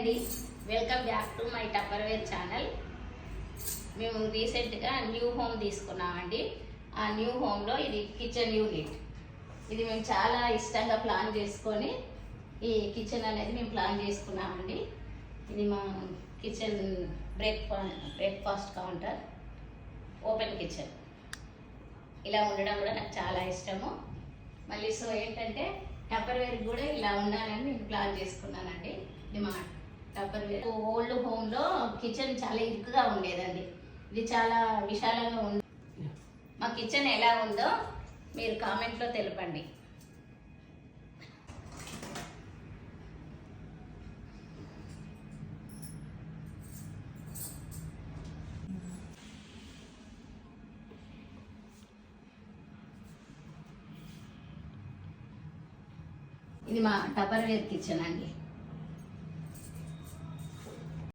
అండి, welcome back to my Tupperware channel. మేము రీసెంట్గా న్యూ హోమ్ తీసుకున్నామండి. ఆ న్యూ హోమ్లో ఇది కిచెన్ యూనిట్. ఇది మేము చాలా ఇష్టంగా ప్లాన్ చేసుకొని ఈ కిచెన్ అనేది మేము ప్లాన్ చేసుకున్నామండి. ఇది మా kitchen breakfast counter, open kitchen. ఇలా ఉండడం కూడా నాకు చాలా ఇష్టము. మళ్ళీ సో ఏంటంటే టప్పర్వేర్ కూడా ఇలా ఉండాలని నేను ప్లాన్ చేసుకున్నానండి. ఇది మా టప్పర్వేర్. ఓల్డ్ హోమ్లో కిచెన్ చాలా ఇరుకుగా ఉండేదండి. ఇది చాలా విశాలంగా ఉంది. మా కిచెన్ ఎలా ఉందో మీరు కామెంట్లో తెలపండి. ఇది మా టప్పర్వేర్ కిచెన్ అండి.